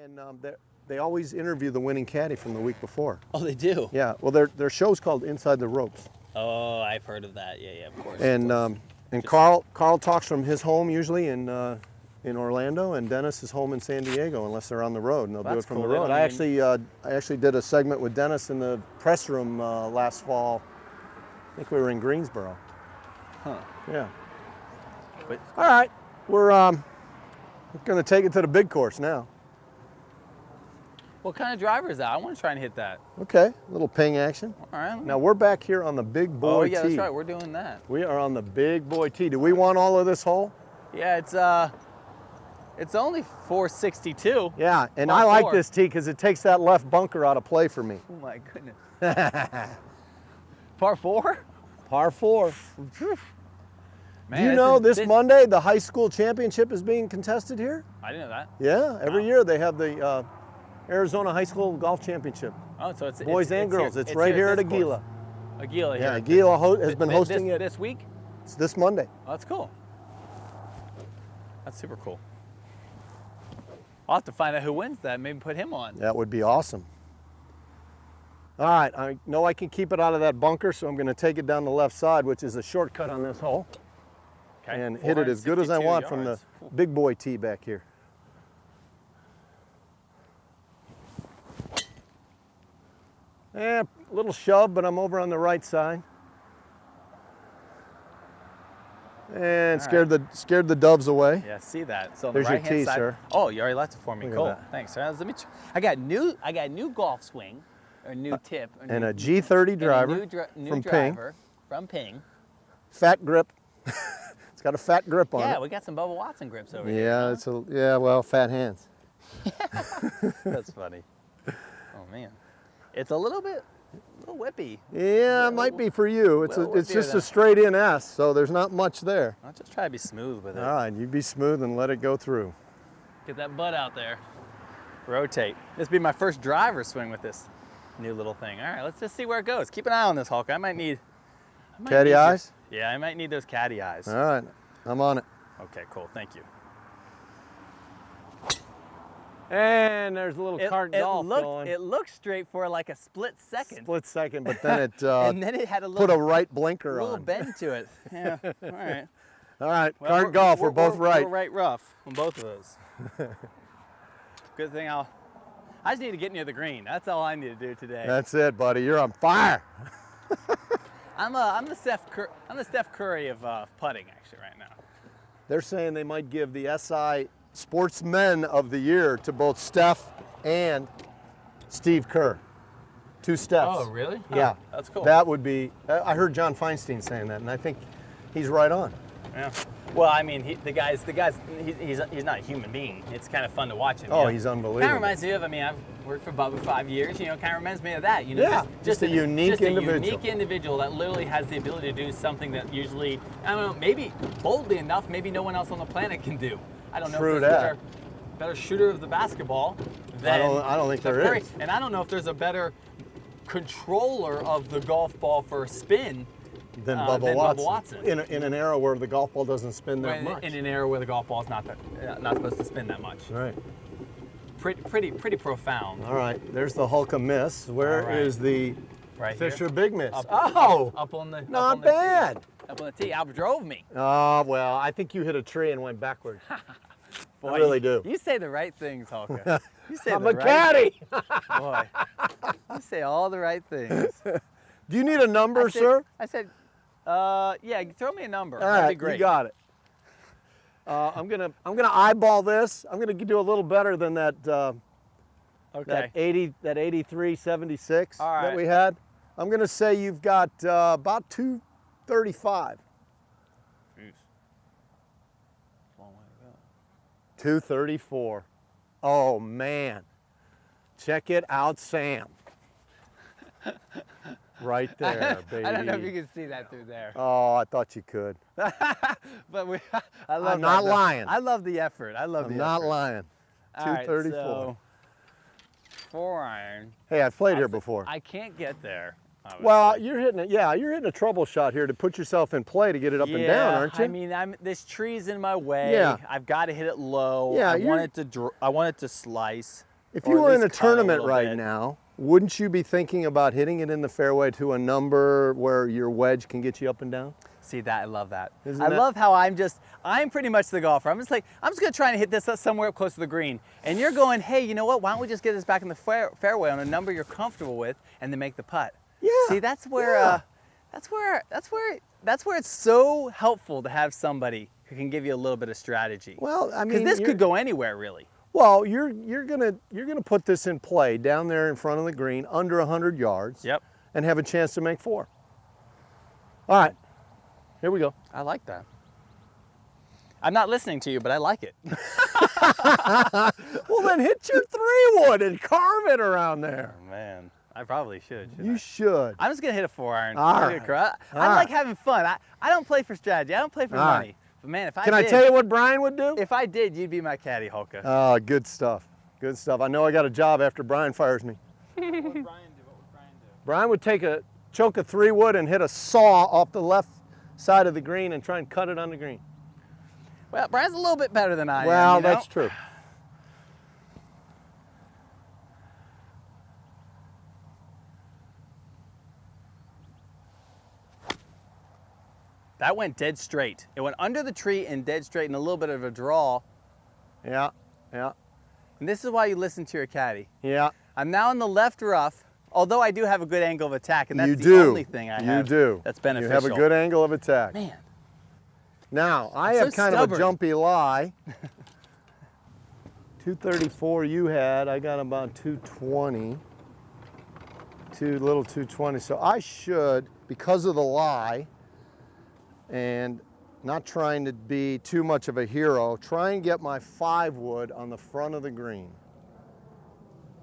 And they always interview the winning caddy from the week before. Oh, they do? Yeah, well, their show's called Inside the Ropes. Oh, I've heard of that. Yeah, of course. And Carl talks from his home usually in Orlando, and Dennis is home in San Diego unless they're on the road, and they'll do it from the road. I actually did a segment with Dennis in the press room last fall. I think we were in Greensboro. Huh. Yeah. But, all right, we're going to take it to the big course now. What kind of driver is that? I want to try and hit that. Okay, a little ping action. All right. Now we're back here on the big boy tee. Oh yeah, that's right. We're doing that. We are on the big boy tee. Do we want all of this hole? Yeah, it's only 462. Yeah, and I like this tee because it takes that left bunker out of play for me. Oh my goodness. Par 4? Par 4. Man, do you know this Monday the high school championship is being contested here? I didn't know that. Yeah, every year they have the Arizona High School Golf Championship. Oh, so it's boys and girls. It's right here at Aguila. Aguila here. Yeah, Aguila has been hosting it this week. It's this Monday. Oh, that's cool. That's super cool. I'll have to find out who wins that. Maybe put him on. That would be awesome. All right, I know I can keep it out of that bunker, so I'm going to take it down the left side, which is a shortcut on this hole. Okay. And hit it as good as I want from the big boy tee back here. A little shove, but I'm over on the right side. And scared the doves away. Yeah, see that. So there's the right-hand your tee, side. sir. Oh, you already left it for me. Look Cool. Thanks. Let me. I got a new golf swing, a new tip, and a G30 driver from Ping. Fat grip. It's got a fat grip on it. Yeah, we got some Bubba Watson grips over here. Yeah, well, fat hands. That's funny. Oh man, it's a little whippy. Yeah, it might be for you. It's just a straight in S, so there's not much there. I'll just try to be smooth with it. All right, you be smooth and let it go through. Get that butt out there. Rotate. This will be my first driver swing with this new little thing. All right, let's just see where it goes. Keep an eye on this, Hulk. I might need caddy eyes? Yeah, I might need those caddy eyes. All right, I'm on it. Okay, cool. Thank you. And there's a little cart golf going. It looked straight for like a split second. Split second, but then it and then it had a little, put a right blinker on. A little on. bend to it. Yeah. All right. All right. Well, cart golf. We're both right. We're right rough on both of those. Good thing I just need to get near the green. That's all I need to do today. That's it, buddy. You're on fire. I'm the Steph Curry of putting actually right now. They're saying they might give the SI Sportsmen of the Year to both Steph and Steve Kerr. 2 Stephs. Oh, really? Yeah. Oh, that's cool. That would be, I heard John Feinstein saying that, and I think he's right on. Yeah. Well, I mean, he's not a human being. It's kind of fun to watch him. Oh, he's unbelievable. Kind of reminds me of, I've worked for Bubba 5 years, kind of reminds me of that. Yeah, just a unique individual. Just a unique individual that literally has the ability to do something that usually, I don't know, maybe boldly enough, maybe no one else on the planet can do. I don't know True if there's a better shooter of the basketball than I don't think there is. And I don't know if there's a better controller of the golf ball for spin than Bubba Watson. In an era where the golf ball doesn't spin that much. In an era where the golf ball is not supposed to spin that much. Right. Pretty profound. All right, there's the Hulk miss. Where is the Fisher big miss? Up on the not bad. Up on the tee, outdrove me. Oh, well, I think you hit a tree and went backwards. Boy, I really do. You say the right things, Hulka. You say I'm a caddy. Boy, you say all the right things. Do you need a number, sir? I said, yeah, throw me a number. All That'd right, be great. You got it. I'm gonna eyeball this. I'm gonna do a little better than that. That 83.76 that we had. I'm gonna say you've got about 235. Jeez. Long way to go. 234. Oh man, check it out, Sam. Right there, baby. I don't know if you can see that through there. Oh, I thought you could. But I'm not lying. I love the effort. I'm not lying. 234. Right, so 4-iron. Hey, I've played here before. I can't get there. Obviously. Well, you're hitting it. Yeah, you're hitting a trouble shot here to put yourself in play to get it up and down, aren't you? I mean, this tree's in my way. Yeah. I've got to hit it low. Yeah, I want it to slice. If Or you at were in a least cut a tournament little right bit. now, wouldn't you be thinking about hitting it in the fairway to a number where your wedge can get you up and down? See that, I love that. Isn't I that- love how I'm pretty much the golfer. I'm just gonna try and hit this somewhere up close to the green. And you're going, hey, you know what? Why don't we just get this back in the fairway on a number you're comfortable with and then make the putt? Yeah. See, that's where, yeah. that's where it's so helpful to have somebody who can give you a little bit of strategy. Well, I Because mean, this could go anywhere, really. Well, you're gonna put this in play down there in front of the green, under 100 yards. Yep. And have a chance to make 4. All right, here we go. I like that. I'm not listening to you, but I like it. Well, then hit your 3-wood and carve it around there. Oh, man, I probably should. You should. I'm just gonna hit a 4-iron. All I right. like having fun. I don't play for strategy. I don't play for All money. right. But man, if I Can did, I tell you what Brian would do? if I did, you'd be my caddy, Holka. Oh, good stuff. Good stuff. I know I got a job after Brian fires me. What would Brian do? Brian would choke a 3-wood and hit a saw off the left side of the green and try and cut it on the green. Well, Brian's a little bit better than I am. Well, you know? that's true. That went dead straight. It went under the tree and dead straight and a little bit of a draw. Yeah, yeah, And this is why you listen to your caddy. yeah. I'm now in the left rough, although I do have a good angle of attack, and that's You the do. only thing I have You do. that's beneficial. You have a good angle of attack. Man, Now, I I'm have so kind stubborn. of a jumpy lie. 234 you had, I got about 220. Little 220. So I should, because of the lie, and not trying to be too much of a hero, try and get my 5-wood on the front of the green.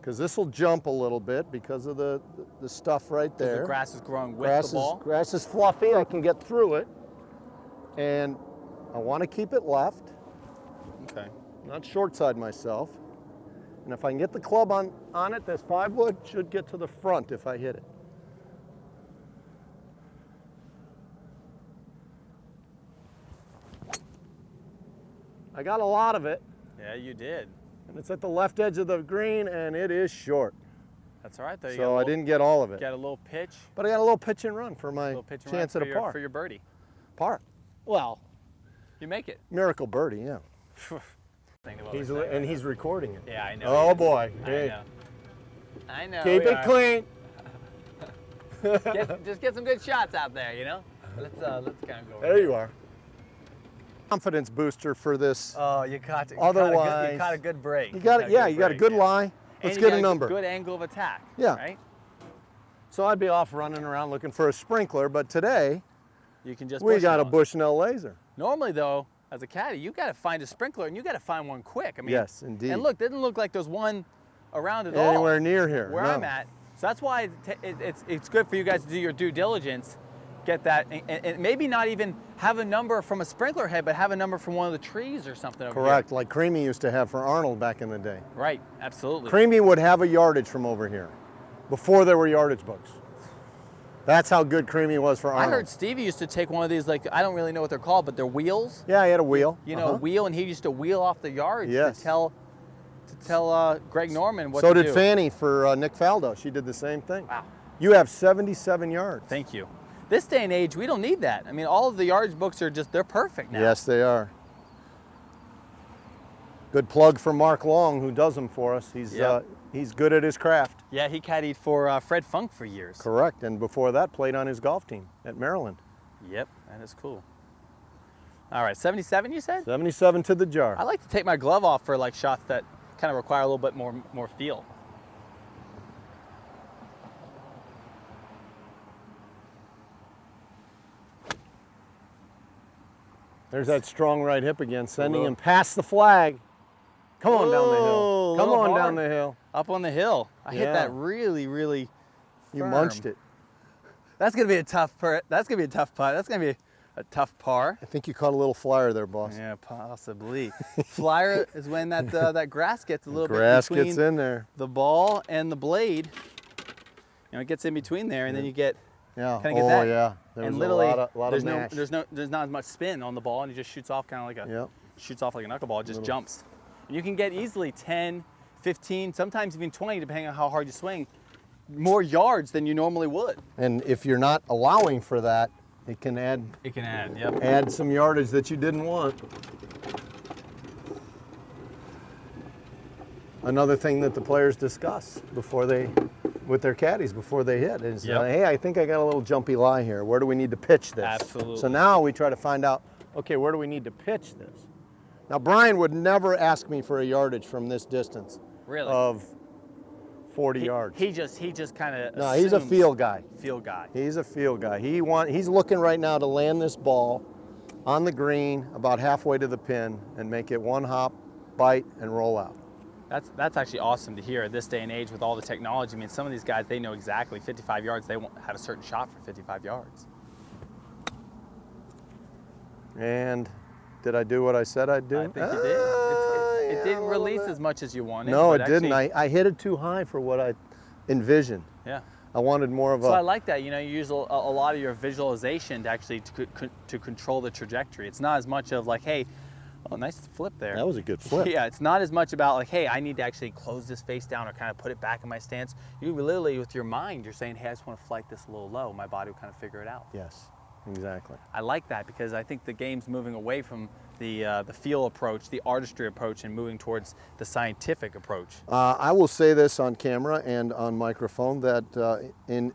Because this will jump a little bit because of the stuff right there. the grass is growing with the ball. Grass is fluffy, I can get through it. And I want to keep it left, Okay. not short side myself. And if I can get the club on it, this 5-wood should get to the front if I hit it. I got a lot of it, Yeah, you did. and it's at the left edge of the green, and it is short. That's all right, though. You So I didn't get all of it. Got a little pitch. But I got a little pitch and run for my Little pitch and chance run at for a your, par. for your birdie. Par. Well, you make it. Miracle birdie, yeah. Think about what we're saying. And he's recording it. Yeah, I know. Oh he is. boy. I Hey, know. I know. keep we it are. clean. Just get some good shots out there, you know. Let's kind of go. There you are. Confidence booster for this. Oh, you caught Otherwise- you caught a good break. You got it. Yeah, you got a good lie. Let's get a number. Good angle of attack. Yeah. Right. So I'd be off running around looking for a sprinkler, but today You can just. we bush got a nose. Bushnell laser. Normally, though, as a caddy, you got to find a sprinkler and you got to find one quick. I mean. Yes, indeed. And look, didn't look like there's one around at all. Anywhere near here. Where no. I'm at. So that's why it's good for you guys to do your due diligence, get that, and maybe not even have a number from a sprinkler head, but have a number from one of the trees or something over Correct, like Creamy used to have for Arnold back in the day. here. Right, absolutely. Creamy would have a yardage from over here before there were yardage books. That's how good Creamy was for I Arnold. heard Stevie used to take one of these, like, I don't really know what they're called, but they're wheels. Yeah, he had a wheel. You know, a wheel, and he used to wheel off the yardage Yes. to tell Greg Norman what So to did do. Fanny for Nick Faldo. She did the same thing. Wow. You have 77 yards. Thank you. This day and age, we don't need that. I mean, all of the yardage books are just, they're perfect now. Yes, they are. Good plug for Mark Long, who does them for us. He's good at his craft. Yeah, he caddied for Fred Funk for years. Correct. And before that, played on his golf team at Maryland. Yep, that is cool. All right, 77 you said? 77 to the jar. I like to take my glove off for like shots that kind of require a little bit more feel. There's that strong right hip again, sending him past the flag. Come on down the hill. Whoa, Come little on hard. down the hill. Up on the hill. I hit Yeah. that really, really You firm. munched it. That's gonna be a tough putt. That's gonna be a tough putt. That's gonna be a tough par. I think you caught a little flyer there, boss. Yeah, possibly. Flyer is when that grass gets a little Grass bit between gets in there. the ball and the blade. You know, it gets in between there, and then you get Yeah. kinda get Oh, that. yeah. There and was literally, a lot there's of mash. there's not as much spin on the ball, and it just shoots off kind of like a Yep. shoots off like a knuckleball. It just jumps, and you can get easily 10, 15, sometimes even 20, depending on how hard you swing, more yards than you normally would. And if you're not allowing for that, it can add. It can add, yep. Add some yardage that you didn't want. Another thing that the players discuss before with their caddies before they hit is, hey, I think I got a little jumpy lie here. Where do we need to pitch this? Absolutely. So now we try to find out, okay, where do we need to pitch this? Now, Brian would never ask me for a yardage from this distance. Really? Of 40 yards. He just kind of. No, he's a feel guy. Field guy. He's a field guy. He's looking right now to land this ball on the green about halfway to the pin and make it one hop, bite, and roll out. That's actually awesome to hear at this day and age with all the technology. I mean, some of these guys, they know exactly 55 yards. They won't have a certain shot for 55 yards. And did I do what I said I'd do? I think you did. It didn't release as much as you wanted. No, it didn't. I hit it too high for what I envisioned. Yeah. I wanted more of a... So I like that. You know, you use a lot of your visualization to actually to control the trajectory. It's not as much of like, hey, oh, nice flip there. That was a good flip. Yeah, it's not as much about like, hey, I need to actually close this face down or kind of put it back in my stance. You literally, with your mind, you're saying, hey, I just want to flight this a little low. My body will kind of figure it out. Yes, exactly. I like that because I think the game's moving away from the feel approach, the artistry approach, and moving towards the scientific approach. I will say this on camera and on microphone that in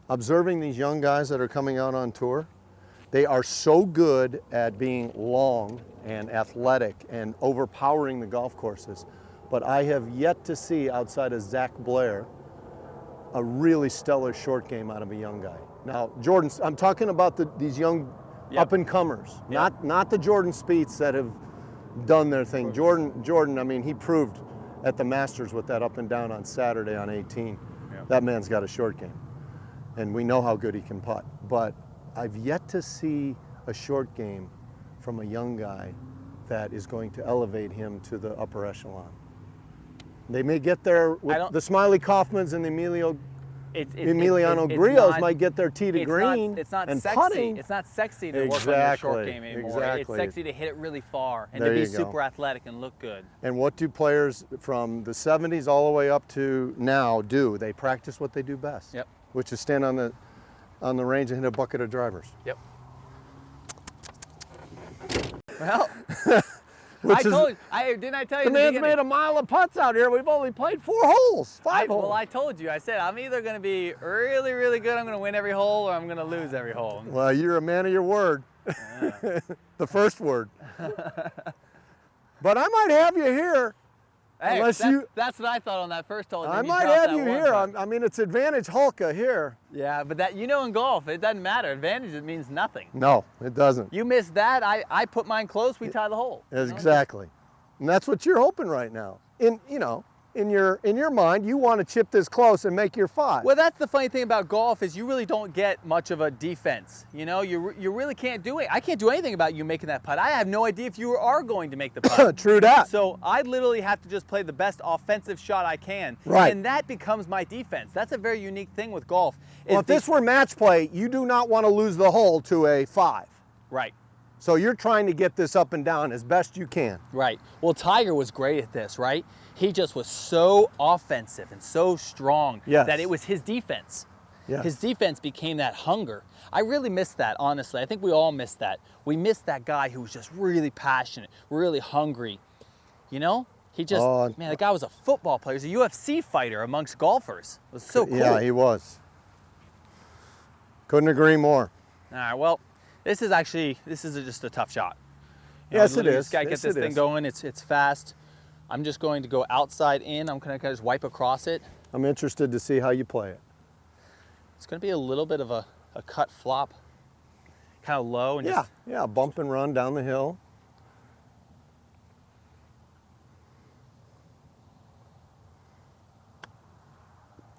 observing these young guys that are coming out on tour, they are so good at being long and athletic and overpowering the golf courses. But I have yet to see, outside of Zach Blair, a really stellar short game out of a young guy. Now, Jordan, I'm talking about these young up-and-comers, not the Jordan Spieths that have done their thing. Jordan, I mean, he proved at the Masters with that up and down on Saturday on 18. That man's got a short game. And we know how good he can putt. But I've yet to see a short game from a young guy that is going to elevate him to the upper echelon. They may get there with the Smiley Kaufmans and the Emiliano Grillos might get their tee to green. It's not and sexy. putting. It's not sexy to work on your short game anymore. It's sexy to hit it really far and to be super athletic and look good. And what do players from the 70s all the way up to now do? They practice what they do best. Yep. Which is stand on the range and hit a bucket of drivers. Yep. Well, didn't I tell you? The man's made a mile of putts out here. We've only played 4 holes, 5 holes. Well, I told you. I said I'm either going to be really, really good, I'm going to win every hole, or I'm going to lose every hole. Well, you're a man of your word. Yeah. The first word. But I might have you here. Hey, that's what I thought on that first hole. I might have you here. I mean, it's advantage Hulka here. Yeah, but that, you know, in golf, it doesn't matter. Advantage, it means nothing. No, it doesn't. You miss that, I put mine close, we tie the hole. Exactly. And that's what you're hoping right now. In your mind, you want to chip this close and make your 5. Well, that's the funny thing about golf is you really don't get much of a defense. You know, you really can't do it. I can't do anything about you making that putt. I have no idea if you are going to make the putt. True that. So I literally have to just play the best offensive shot I can. Right. And that becomes my defense. That's a very unique thing with golf. Well, if this were match play, you do not want to lose the hole to a 5. Right. So you're trying to get this up and down as best you can. Right. Well, Tiger was great at this, right? He just was so offensive and so strong that it was his defense. Yes. His defense became that hunger. I really missed that, honestly. I think we all missed that. We missed that guy who was just really passionate, really hungry. You know? He just, man, the guy was a football player. He was a UFC fighter amongst golfers. It was so cool. Yeah, he was. Couldn't agree more. All right, well, this is just a tough shot. Yes, it is. Just got to get this thing going. It's fast. I'm just going to go outside in. I'm going to just wipe across it. I'm interested to see how you play it. It's going to be a little bit of a cut flop, kind of low. And yeah, bump and run down the hill.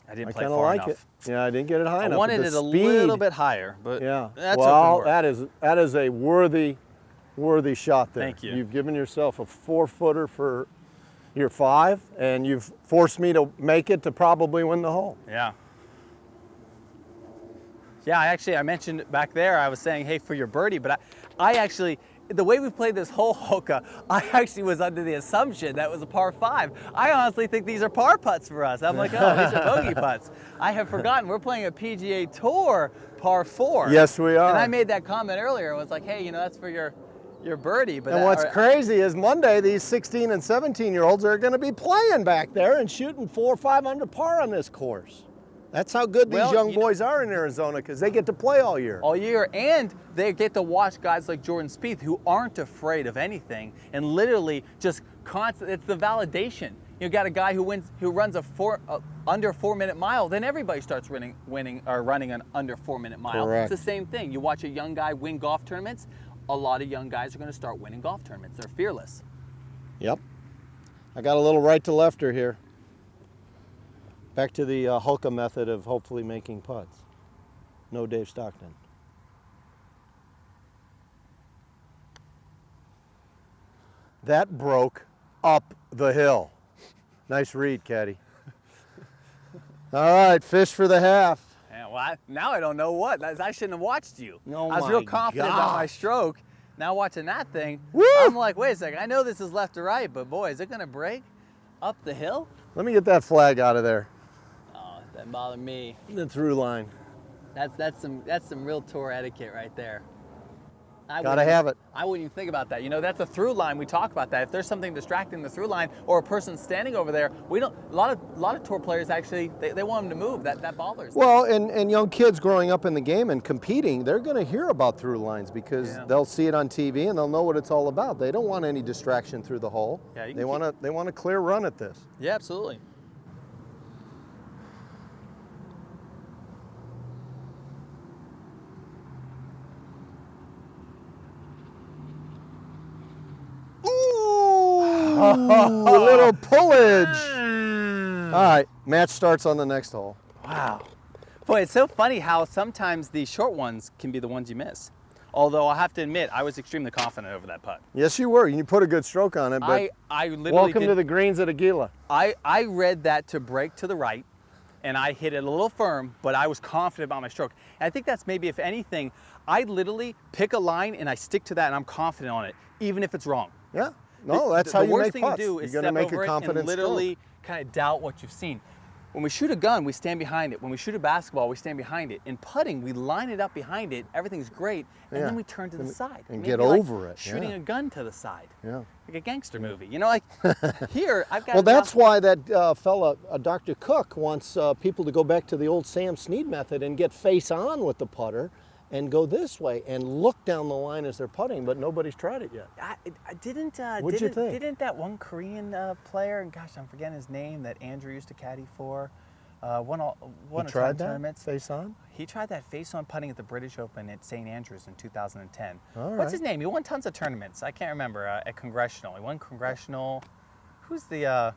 I didn't play far enough. It. Yeah, I didn't get it high enough. I wanted it a little bit higher, but that's well, that is a worthy shot there. Thank you. You've given yourself a 4-footer for your 5, and you've forced me to make it to probably win the hole. Yeah. Yeah, I mentioned back there, I was saying, hey, for your birdie, but I actually, the way we played this whole Hoka, I actually was under the assumption that was a par 5. I honestly think these are par putts for us. I'm like, oh, these are bogey putts. I have forgotten we're playing a PGA Tour par 4. Yes, we are. And I made that comment earlier. I was like, hey, that's for your birdie. But and what's crazy is Monday, these 16 and 17-year-olds are going to be playing back there and shooting 4 or 5 under par on this course. That's how good these young boys are in Arizona, because they get to play all year. All year, and they get to watch guys like Jordan Spieth who aren't afraid of anything and literally just constant. It's the validation. You got a guy who runs a under 4-minute mile, then everybody starts running an under 4-minute mile. Correct. It's the same thing. You watch a young guy win golf tournaments. A lot of young guys are going to start winning golf tournaments. They're fearless. Yep. I got a little right to lefter here. Back to the Hoka method of hopefully making putts. No Dave Stockton. That broke up the hill. Nice read, Caddie. All right, fish for the half. Yeah, well, now I don't know what. I shouldn't have watched you. Oh I was real confident about my stroke. Now watching that thing, Woo! I'm like, wait a second. I know this is left to right, but boy, is it going to break up the hill? Let me get that flag out of there. Oh, that doesn't bother me. The through line. That's some real tour etiquette right there. Gotta have it. I wouldn't even think about that. That's a through line. We talk about that. If there's something distracting the through line or a person standing over there, we don't. A lot of tour players actually they want them to move. That bothers them. Well, and young kids growing up in the game and competing, they're going to hear about through lines because they'll see it on TV and they'll know what it's all about. They don't want any distraction through the hole. Yeah, they want a clear run at this. Yeah, absolutely. A little pullage. All right, match starts on the next hole. Wow. Boy, it's so funny how sometimes the short ones can be the ones you miss. Although I have to admit, I was extremely confident over that putt. Yes, you were. You put a good stroke on it, but I literally welcome to the greens at Aguila. I read that to break to the right, and I hit it a little firm, but I was confident about my stroke. And I think that's maybe, if anything, I literally pick a line and I stick to that and I'm confident on it, even if it's wrong. Yeah. No, that's how you make putts. The worst thing to do is step over it and literally kind of doubt what you've seen. When we shoot a gun, we stand behind it. When we shoot a basketball, we stand behind it. In putting, we line it up behind it. Everything's great, and then we turn to the side and get over it. Shooting a gun to the side. Yeah. Like a gangster movie. Like here, I've got. Well, that's why that fella, Dr. Cook, wants people to go back to the old Sam Snead method and get face on with the putter and go this way and look down the line as they're putting, but nobody's tried it yet. What'd you think? Didn't that one Korean player, and gosh, I'm forgetting his name, that Andrew used to caddy for, won a ton of tournaments. Face on? He tried that face on putting at the British Open at St. Andrews in 2010. All right. What's his name? He won tons of tournaments. I can't remember. At Congressional. He won Congressional. Who's the,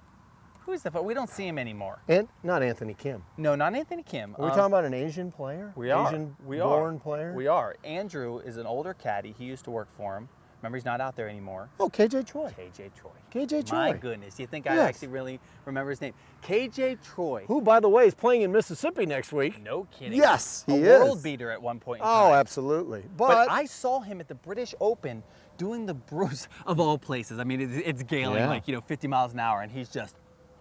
but we don't see him anymore. And not Anthony Kim. No, not Anthony Kim. Are we talking about an Asian player? We are. Asian-born player? We are. Andrew is an older caddy. He used to work for him. Remember, he's not out there anymore. Oh, KJ Choi. KJ Choi. KJ Choi. My goodness. You think I actually really remember his name? KJ Choi. Who, by the way, is playing in Mississippi next week. No kidding. Yes, he is. A world beater at one point in time. Oh, absolutely. But I saw him at the British Open doing the Bruce, of all places. I mean, it's gailing 50 miles an hour, and he's just...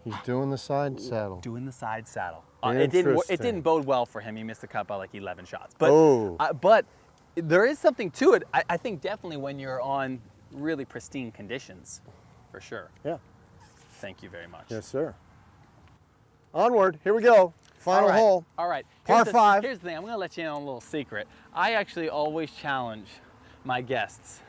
He's doing the side saddle. Doing the side saddle. It didn't bode well for him. He missed the cut by like 11 shots. But but there is something to it. I think definitely when you're on really pristine conditions, for sure. Yeah. Thank you very much. Yes, sir. Onward. Here we go. Final hole. All right. Par 5. Here's the thing. I'm going to let you in on a little secret. I actually always challenge my guests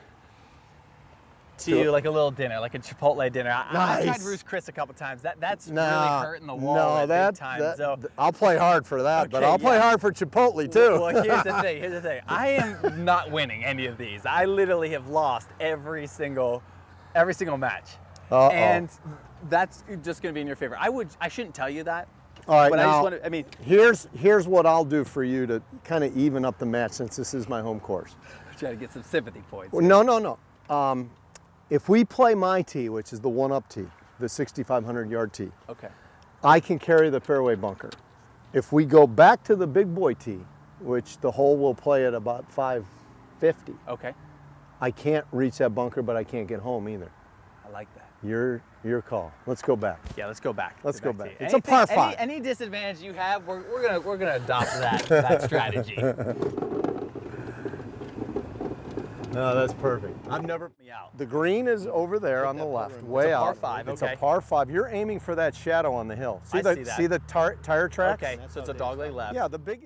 to like a little dinner, like a Chipotle dinner. I tried Ruth's Chris a couple times. That's really hurting the wall big time. So I'll play hard for that, but I'll play hard for Chipotle too. Well, here's the thing. I am not winning any of these. I literally have lost every single match. And that's just going to be in your favor. I shouldn't tell you that. All right, but now, I just want to, here's what I'll do for you to kind of even up the match, since this is my home course. Try to get some sympathy points. Well, no. If we play my tee, which is the one-up tee, the 6,500-yard tee, okay, I can carry the fairway bunker. If we go back to the big boy tee, which the hole will play at about 550, okay, I can't reach that bunker, but I can't get home either. I like that. Your call. Let's go back. Yeah, let's go back. Let's go back. It's Anything, a par 5. Any disadvantage you have, we're gonna adopt that strategy. No, that's perfect. I've never. The green is over there on the left, way out. It's a par 5. It's a par 5. You're aiming for that shadow on the hill. I see that. See the tire track? Okay, so it's a dogleg left. Yeah, the big.